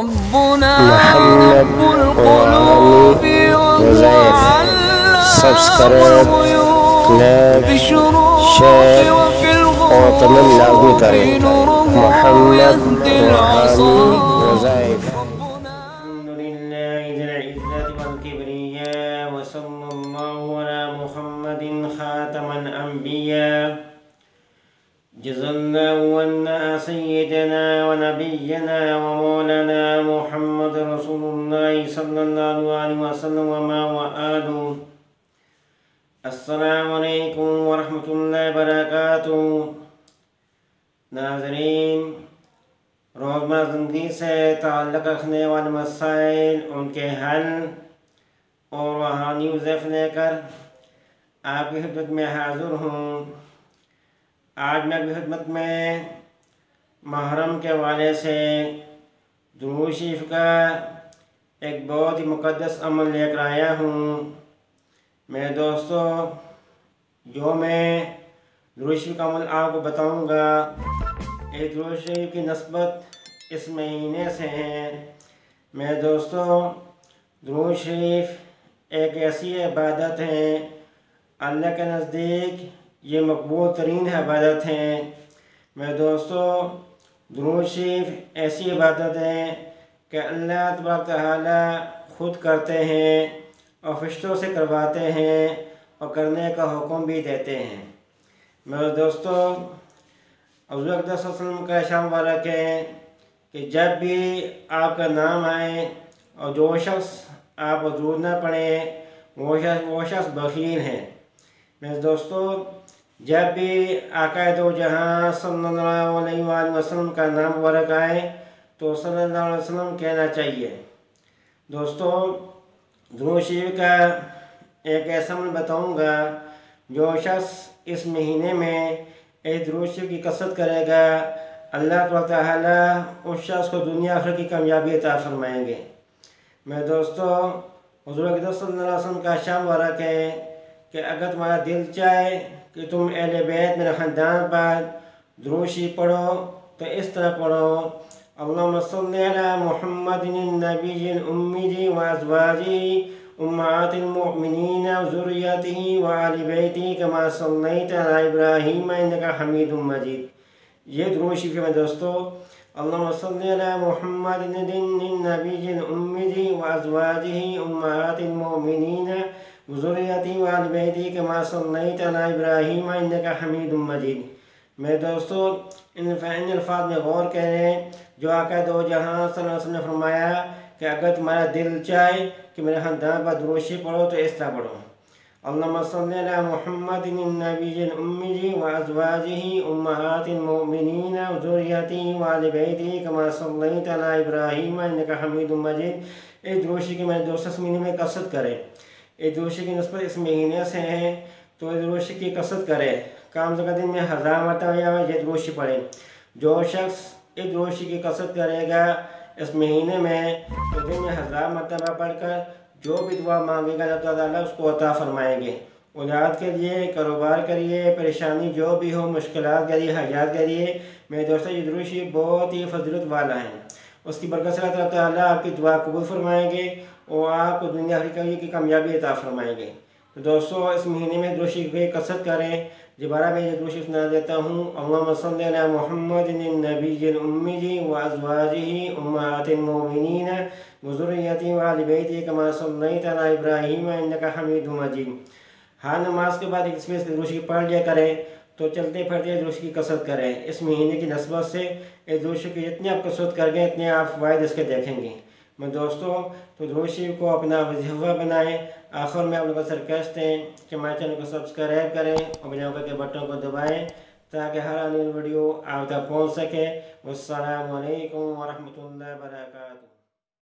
ربنا محمد رب القلوب وعلي وهو علام سبسکرائب الغيوب في لائک الشروق شیئر وفي اور کمنٹ لازمی الغروب کریں نوره محمد يهدي روحانی العصا وظائف الحمد لله ذي العزة والكبرياء وصلى الله على محمد خاتم الأنبياء جزا الله عنا سيدنا ونبينا ومولانا محمد رسول الله صلى الله عليه وسلم وما وآله. السلام علیکم ورحمۃ اللہ وبرکاتہ. ناظرین، روزمرہ زندگی سے تعلق رکھنے والے مسائل، ان کے حل اور روحانی وظائف لے کر آپ کی خدمت میں حاضر ہوں. آج میں آپ کی خدمت میں محرم کے حوالے سے درود شریف کا ایک بہت ہی مقدس عمل لے کر آیا ہوں. میرے دوستو، جو میں درود شریف کا عمل آپ کو بتاؤں گا، ایک درود شریف کی نسبت اس مہینے سے ہے. میرے دوستو، درود شریف ایک ایسی عبادت ہے، اللہ کے نزدیک یہ مقبول ترین عبادت ہے. میرے دوستو، درود شریف ایسی عبادت ہے کہ اللہ تبارک تعالی خود کرتے ہیں اور فرشتوں سے کرواتے ہیں اور کرنے کا حکم بھی دیتے ہیں. میرے دوستو، حضور اقدس صلی اللہ علیہ وسلم کا ارشاد مبارک ہے کہ جب بھی آپ کا نام آئے اور جو شخص آپ کو درود نہ پڑھے وہ شخص بخیل ہے. میرے دوستو، جب بھی آقا دو جہاں صلی اللہ علیہ وآلہ وسلم کا نام مبارک آئے تو صلی اللہ علیہ وسلم کہنا چاہیے. دوستو، درود شریف کا ایک ایسا عمل بتاؤں گا، جو شخص اس مہینے میں ایک درود شریف کی کثرت کرے گا، اللہ تعالیٰ اس شخص کو دنیا آخرت کی کامیابی عطا فرمائیں گے. میرے دوستو، حضور اقدس صلی اللہ علیہ وسلم کا ارشاد مبارک ہے کہ اگر تمہارا دل چاہے کہ تم اہل بیت میرے خاندان پر درود شریف پڑھو تو اس طرح پڑھو: اللہم صلی علی محمد النبی الامی وازواجہ امہات المؤمنین وذریتہ وآل بیتہ کما صلیت علی ابراہیم انک حمید مجید. یہ درود شریف ہے دوستو. اللہم صلی علی محمد النبی الامی وازواجہ امہات المؤمنین وذریتہ وآل بیتہ کما صلیت علی ابراہیم انک حمید مجید. میرے دوستو، ان الفاظ میں غور کریں جو آقا دو جہاں صلی اللہ علیہ وسلم نے فرمایا کہ اگر تمہارا دل چاہے کہ میرے خاندان پر درود شریف پڑھو تو اس طرح پڑھو: اللہم صلی علی محمد النبی الامی وازواجہ امہات المؤمنین وذریتہ وآل بیتہ کما صلیت علی ابراہیم انک حمید مجید. اس درود شریف کی میرے دوست اس مہینے میں کثرت کریں. اس درود شریف کی نسبت اس مہینے سے ہے تو اس درود شریف کی کثرت کریں. کام سے دن میں 1000 مرتبہ یہ درود شریف پڑھیں. جو شخص اس درود شریف کی کثرت کرے گا اس مہینے میں تو دن میں 1000 مرتبہ پڑھ کر جو بھی دعا مانگے گا اللہ تعالیٰ اس کو عطا فرمائیں گے. اولاد کے لیے، کاروبار کے لیے، پریشانی جو بھی ہو، مشکلات کے لیے، حاجات کے لیے، میرے دوستوں یہ درود شریف بہت ہی فضیلت والا ہے. اس کی برکت سے اللہ تعالیٰ آپ کی دعا قبول فرمائیں گے اور آپ کو دنیا آخرت کی کامیابی عطا فرمائیں گے. تو دوستو، اس مہینے میں درود شریف کی کثرت کریں. دوبارہ میں یہ درود شریف سنا دیتا ہوں: اللہم صلی علی محمد النبی الامی وازواجہ امہات المؤمنین وذریتہ وآل بیتہ کما صلیت علی ابراہیم انک حمید مجید. ہر نماز کے بعد ایک اس میں درود شریف پڑھ لیا کریں تو چلتے پھرتے درود شریف کی کثرت کریں. اس مہینے کی نسبت سے اس درود شریف کی جتنی آپ کثرت کریں گے اتنے آپ فوائد اس کے دیکھیں گے. میں دوستو، تو درود شریف کو اپنا وظیفہ بنائیں. آخر میں آپ لوگوں سے ریکویسٹ ہے کہ ہمارے چینل کو سبسکرائب کریں اور بیل آئیکن کے بٹن کو دبائیں تاکہ ہر آنے والی ویڈیو آپ تک پہنچ سکے. والسلام علیکم ورحمۃ اللہ وبرکاتہ.